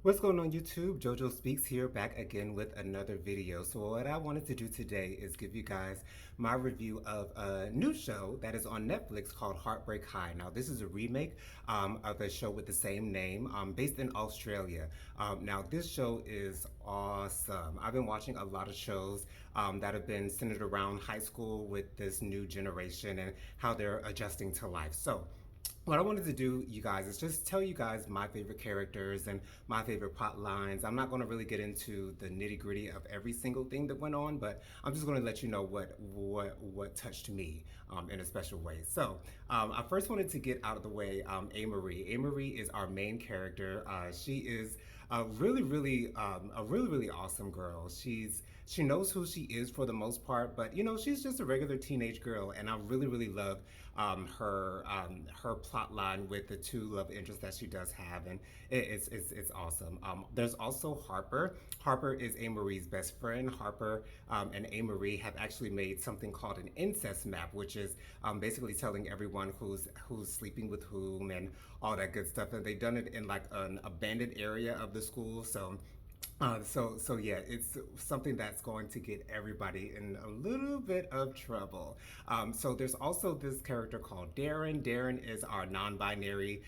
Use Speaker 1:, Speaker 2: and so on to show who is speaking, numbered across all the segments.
Speaker 1: What's going on YouTube? JoJo Speaks here, back again with another video. So what I wanted to do today is give you guys my review of a new show that is on Netflix called Heartbreak High. Now this is a remake of a show with the same name based in Australia. Now this show is awesome. I've been watching a lot of shows that have been centered around high school with this new generation and how they're adjusting to life. So what I wanted to do, you guys, is just tell you guys my favorite characters and my favorite plot lines. I'm not going to really get into the nitty gritty of every single thing that went on, but I'm just going to let you know what touched me in a special way. So I first wanted to get out of the way A Marie. A Marie is our main character. She is a really awesome girl. She knows who she is for the most part, but you know she's just a regular teenage girl, and I really love her plot line with the two love interests that she does have, and it's awesome. There's also Harper. Harper is A Marie's best friend. Harper and A Marie have actually made something called an incest map, which is basically telling everyone who's sleeping with whom and all that good stuff. And they've done it in like an abandoned area of the school, so yeah, it's something that's going to get everybody in a little bit of trouble. So there's also this character called Darren. Darren is our non-binary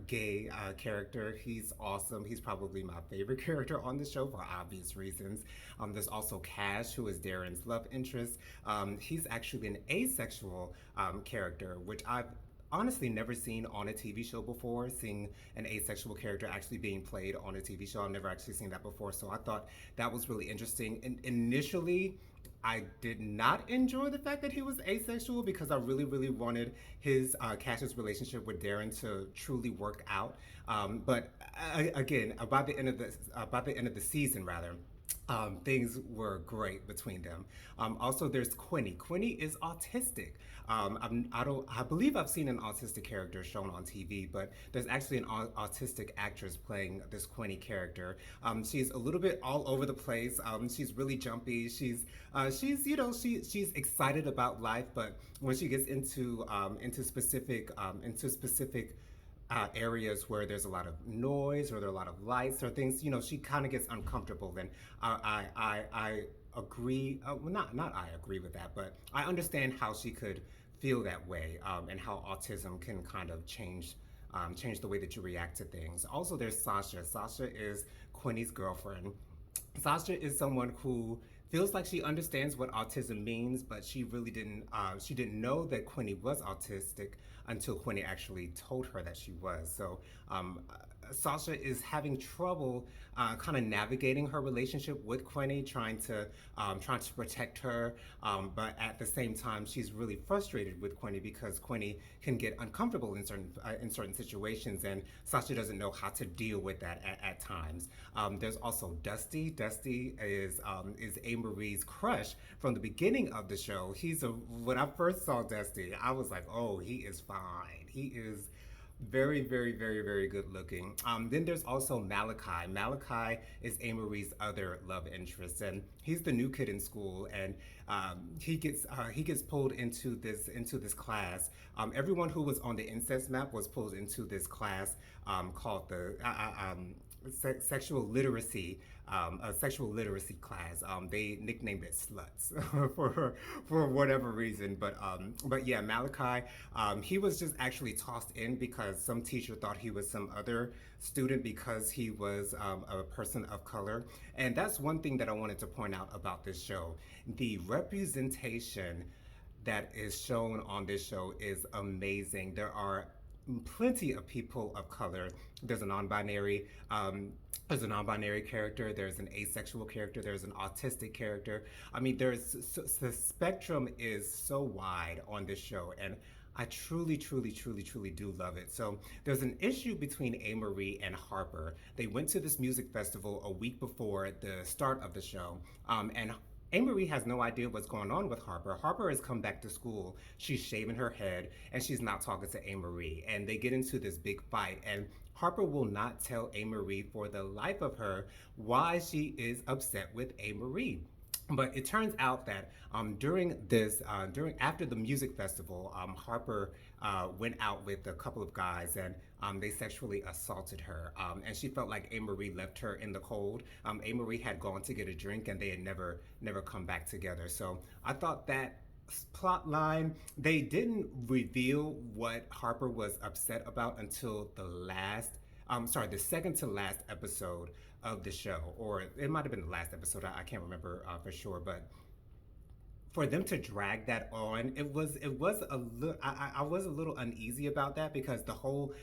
Speaker 1: gay character. He's awesome. He's probably my favorite character on the show for obvious reasons. There's also Cash, who is Darren's love interest. He's actually an asexual character, which I've honestly never seen on a TV show before, seeing an asexual character actually being played on a TV show. I've never actually seen that before, so I thought that was really interesting. And initially, I did not enjoy the fact that he was asexual because I really wanted his Cash's relationship with Darren to truly work out. But again, by the end of the season, rather, things were great between them. Also, there's Quinny. Quinny is autistic. I believe I've seen an autistic character shown on TV, but there's actually an autistic actress playing this Quinny character. She's a little bit all over the place. She's really jumpy. She's excited about life, but when she gets into specific areas where there's a lot of noise or there are a lot of lights or things, she kind of gets uncomfortable. And I agree. Well, not I agree with that, but I understand how she could feel that way, and how autism can kind of change the way that you react to things. Also, there's Sasha. Sasha is Quinny's girlfriend. Sasha is someone who feels like she understands what autism means, but she really didn't. She didn't know that Quinny was autistic until Quinny actually told her that she was. So Sasha is having trouble kind of navigating her relationship with Quinny, trying to protect her, but at the same time, she's really frustrated with Quinny because Quinny can get uncomfortable in certain situations, and Sasha doesn't know how to deal with that at times. There's also Dusty. Dusty is A Marie's crush from the beginning of the show. When I first saw Dusty, I was like, oh, he is fine. He is very good looking. Then there's also Malachi. Malachi is A Marie's other love interest, and he's the new kid in school, and he gets pulled into this class. Everyone who was on the incest map was pulled into this class called the sexual literacy, a sexual literacy class. They nicknamed it sluts for whatever reason. But yeah, Malachi, he was just actually tossed in because some teacher thought he was some other student because he was a person of color. And that's one thing that I wanted to point out about this show. The representation that is shown on this show is amazing. There are plenty of people of color. There's a non-binary character, there's an asexual character, there's an autistic character. I mean, the spectrum is so wide on this show, and I truly do love it. So there's an issue between A Marie and Harper. They went to this music festival a week before the start of the show, and A Marie has no idea what's going on with Harper. Harper has come back to school. She's shaving her head and she's not talking to A Marie. And they get into this big fight. And Harper will not tell A Marie for the life of her why she is upset with A Marie. But it turns out that during after the music festival, Harper went out with a couple of guys, and they sexually assaulted her, and she felt like A. Marie left her in the cold. A. Marie had gone to get a drink, and they had never come back together. So I thought that plot line, they didn't reveal what Harper was upset about until the second to last episode of the show, or it might have been the last episode. I can't remember for sure, but for them to drag that on, it was a little. I was a little uneasy about that because the whole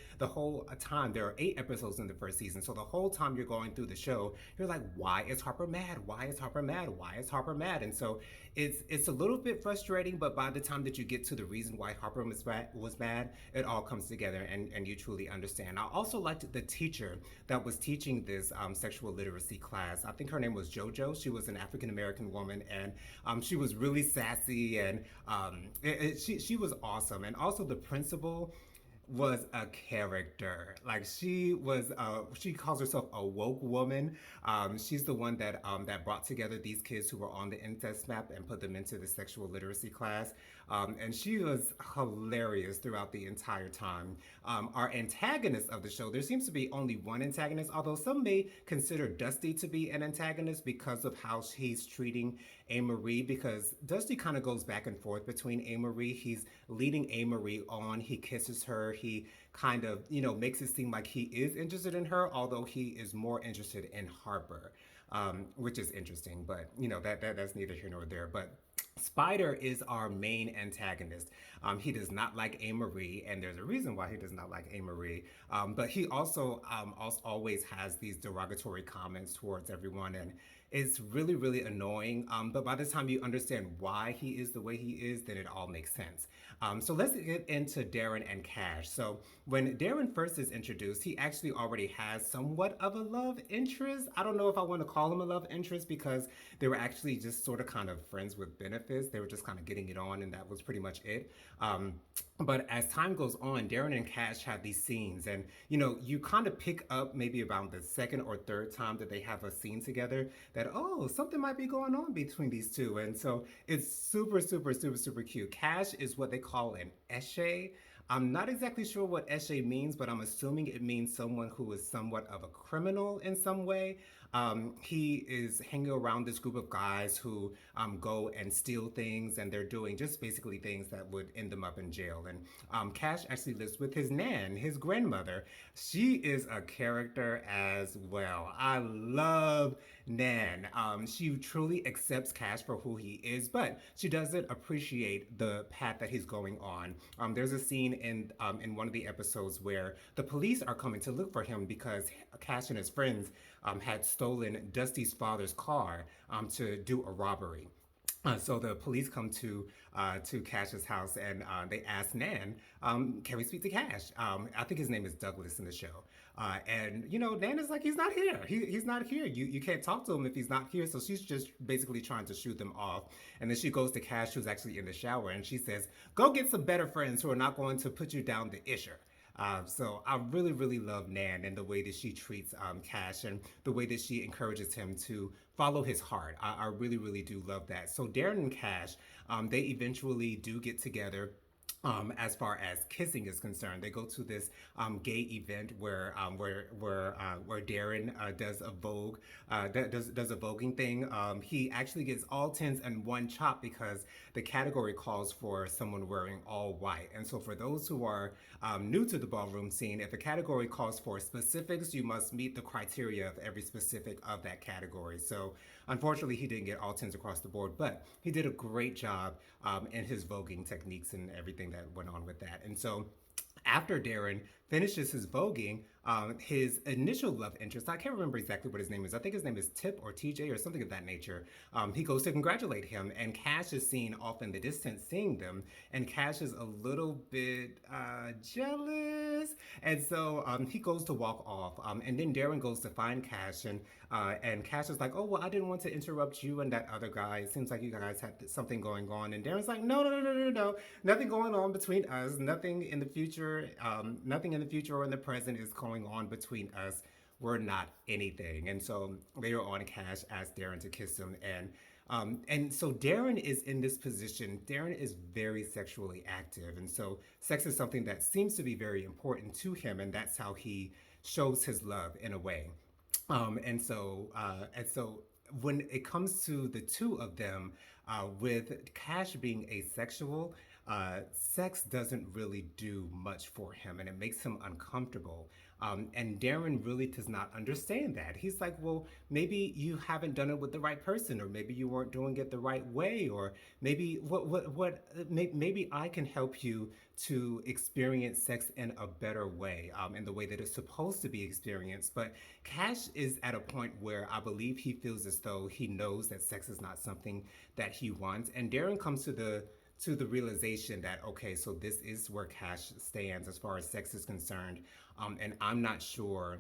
Speaker 1: time, there are 8 episodes in the first season, so the whole time you're going through the show, you're like, why is Harper mad? Why is Harper mad? Why is Harper mad? And so it's a little bit frustrating, but by the time that you get to the reason why Harper was mad, it all comes together, and you truly understand. I also liked the teacher that was teaching this sexual literacy class. I think her name was JoJo. She was an African American woman, and she was really sassy, and she was awesome. And also the principal was a character. Like she calls herself a woke woman. She's the one that brought together these kids who were on the incest map and put them into the sexual literacy class. And she was hilarious throughout the entire time. Our antagonist of the show, there seems to be only one antagonist, although some may consider Dusty to be an antagonist because of how he's treating A. Marie, because Dusty kind of goes back and forth between A. Marie. He's leading A. Marie on. He kisses her. He kind of, makes it seem like he is interested in her, although he is more interested in Harper, which is interesting. But, that's neither here nor there. But Spider is our main antagonist. He does not like A. Marie, and there's a reason why he does not like A. Marie. But he also always has these derogatory comments towards everyone, and it's really, really annoying. But by the time you understand why he is the way he is, then it all makes sense. So let's get into Darren and Cash. So when Darren first is introduced, he actually already has somewhat of a love interest. I don't know if I want to call him a love interest because they were actually just sort of kind of friends with benefits. They were just kind of getting it on, and that was pretty much it. But as time goes on, Darren and Cash have these scenes, and you kind of pick up maybe about the second or third time that they have a scene together that, oh, something might be going on between these two. And so it's super, super, super, super cute. Cash is what they call an eshe. I'm not exactly sure what eshe means, but I'm assuming it means someone who is somewhat of a criminal in some way. He is hanging around this group of guys who go and steal things, and they're doing just basically things that would end them up in jail. And Cash actually lives with his nan, his grandmother. She is a character as well. I love Nan. She truly accepts Cash for who he is, but she doesn't appreciate the path that he's going on. There's a scene in one of the episodes where the police are coming to look for him because Cash and his friends had stolen Dusty's father's car to do a robbery. So the police come to Cash's house, and they ask Nan, "Can we speak to Cash?" I think his name is Douglas in the show, and Nan is like, "He's not here. He's not here. You can't talk to him if he's not here." So she's just basically trying to shoot them off, and then she goes to Cash, who's actually in the shower, and she says, "Go get some better friends who are not going to put you down the isher." So I really, really love Nan and the way that she treats Cash and the way that she encourages him to follow his heart. I really, really do love that. So Darren and Cash, they eventually do get together. As far as kissing is concerned, they go to this gay event where Darren does a Vogue, does a voguing thing. He actually gets all tens and one chop because the category calls for someone wearing all white. And so for those who are new to the ballroom scene, if a category calls for specifics, you must meet the criteria of every specific of that category. So unfortunately, he didn't get all tens across the board, but he did a great job in his voguing techniques and everything that went on with that. And so after Darren finishes his voguing, his initial love interest, I can't remember exactly what his name is. I think his name is Tip or TJ or something of that nature. He goes to congratulate him, and Cash is seen off in the distance seeing them, and Cash is a little bit jealous. And so he goes to walk off, and then Darren goes to find Cash, and Cash is like, "Oh, well, I didn't want to interrupt you and that other guy. It seems like you guys had something going on." And Darren's like, "No, no, no, no, no, no. Nothing going on between us. Nothing in the future. Nothing in the future or in the present is going on between us. We're not anything." And so later on, Cash asked Darren to kiss him, and And so Darren is in this position. Darren is very sexually active, and so sex is something that seems to be very important to him, and that's how he shows his love in a way. And so when it comes to the two of them, with Cash being asexual, sex doesn't really do much for him, and it makes him uncomfortable. And Darren really does not understand that. He's like, well, maybe you haven't done it with the right person, or maybe you weren't doing it the right way, or maybe maybe I can help you to experience sex in a better way, in the way that it's supposed to be experienced. But Cash is at a point where I believe he feels as though he knows that sex is not something that he wants, and Darren comes to the realization that okay, so this is where Cash stands as far as sex is concerned, and I'm not sure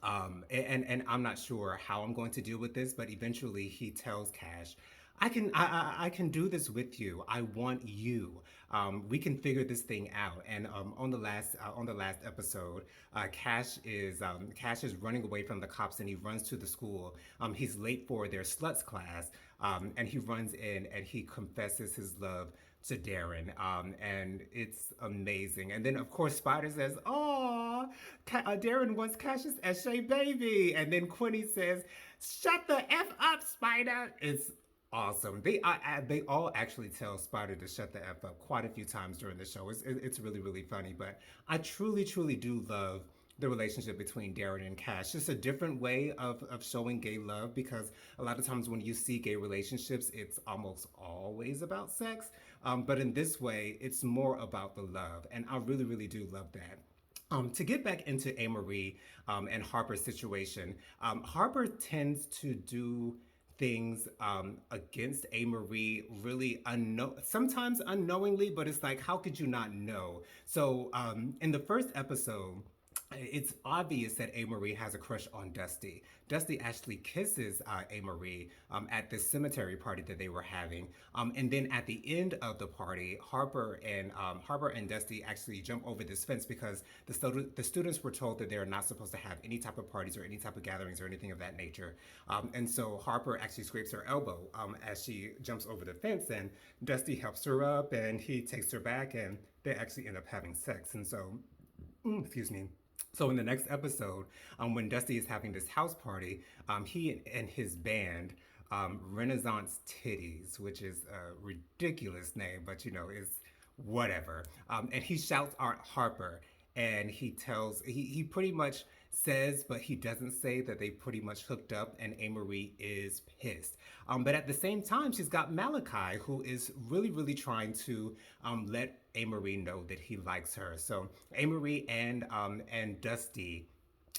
Speaker 1: and I'm not sure how I'm going to deal with this, but eventually he tells Cash, I can do this with you. I want you. We can figure this thing out. And on the last episode, Cash is running away from the cops and he runs to the school. He's late for their sluts class, and he runs in and he confesses his love to Darren, and it's amazing. And then, of course, Spider says, "Oh, Darren wants Cassius as Shay baby," and then Quinny says, "Shut the f up, Spider." It's awesome. They all actually tell Spider to shut the f up quite a few times during the show. It's really really funny, but I truly do love the relationship between Darren and Cash. Just a different way of showing gay love, because a lot of times when you see gay relationships, it's almost always about sex. But in this way, it's more about the love. And I really do love that. To get back into Amory and Harper's situation, Harper tends to do things against Amory really sometimes unknowingly, but it's like, how could you not know? So in the first episode, it's obvious that Amory has a crush on Dusty. Dusty actually kisses Amory at this cemetery party that they were having, and then at the end of the party, Harper and Dusty actually jump over this fence because the students were told that they're not supposed to have any type of parties or any type of gatherings or anything of that nature. And so Harper actually scrapes her elbow as she jumps over the fence, and Dusty helps her up, and he takes her back, and they actually end up having sex. And so, excuse me. So in the next episode, when Dusty is having this house party, he and his band, Renaissance Titties, which is a ridiculous name, but you know, it's whatever. And he shouts at Harper, and he pretty much says, but he doesn't say that they pretty much hooked up, and Amory is pissed. But at the same time, she's got Malachi, who is really trying to let Amory know that he likes her. So Amory and Dusty.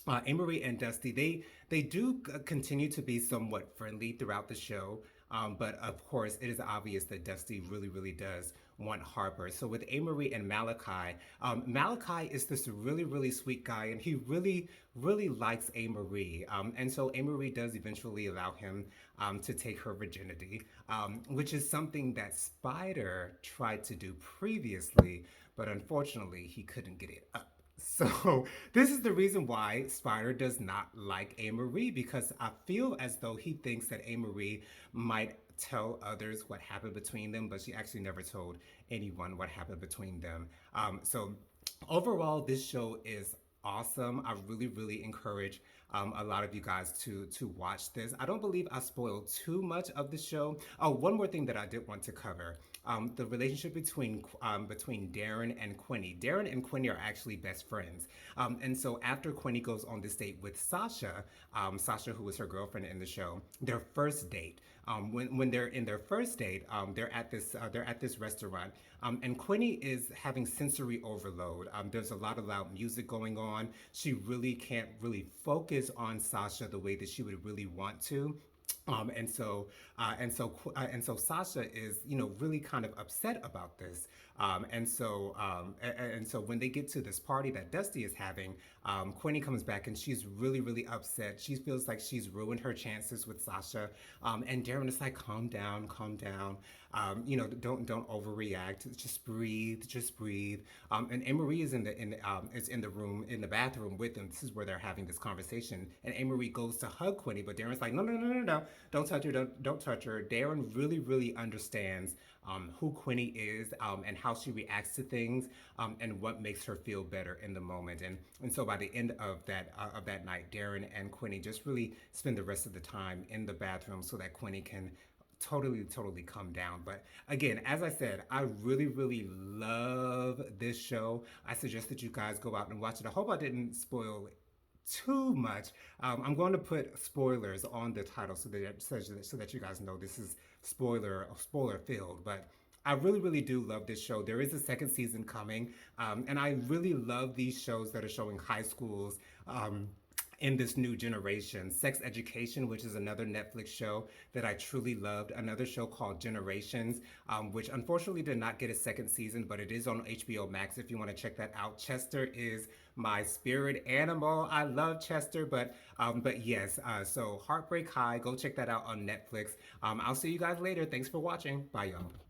Speaker 1: Amory and Dusty, they do continue to be somewhat friendly throughout the show, but of course it is obvious that Dusty really does want Harper. So with Amory and Malachi, Malachi is this really sweet guy, and he really likes Amory, and so Amory does eventually allow him to take her virginity, which is something that Spider tried to do previously, but unfortunately he couldn't get it up. So this is the reason why Spider does not like Amory, because I feel as though he thinks that Amory might tell others what happened between them, but she actually never told anyone what happened between them. So overall, this show is awesome. I really encourage a lot of you guys to watch this. I don't believe I spoiled too much of the show. Oh, one more thing that I did want to cover: the relationship between Darren and Quinny. Darren and Quinny are actually best friends, and so after Quinny goes on this date with Sasha, Sasha, who was her girlfriend in the show, their first date. When they're in their first date, they're at this restaurant, and Quinny is having sensory overload. There's a lot of loud music going on. She really can't really focus on Sasha the way that she would really want to. And so Sasha is, really kind of upset about this. And so when they get to this party that Dusty is having, Quinny comes back and she's really upset. She feels like she's ruined her chances with Sasha. And Darren is like, calm down, calm down. Don't overreact. Just breathe. And Amory is in the room, in the bathroom with them. This is where they're having this conversation. And Amory goes to hug Quinny, but Darren's like, no. Don't touch her. Don't touch her. Darren really understands who Quinny is, and how she reacts to things, and what makes her feel better in the moment. And so by the end of that night, Darren and Quinny just really spend the rest of the time in the bathroom so that Quinny can totally come down. But again, as I said, I really love this show. I suggest that you guys go out and watch it. I hope I didn't spoil too much. I'm going to put spoilers on the title so that you guys know this is spoiler filled. But I really do love this show. There is a second season coming, and I really love these shows that are showing high schools. In this new generation. Sex Education, which is another Netflix show that I truly loved. Another show called Generations, which unfortunately did not get a second season, but it is on HBO Max if you want to check that out. Chester is my spirit animal. I love Chester, but yes. So Heartbreak High, go check that out on Netflix. I'll see you guys later. Thanks for watching. Bye, y'all.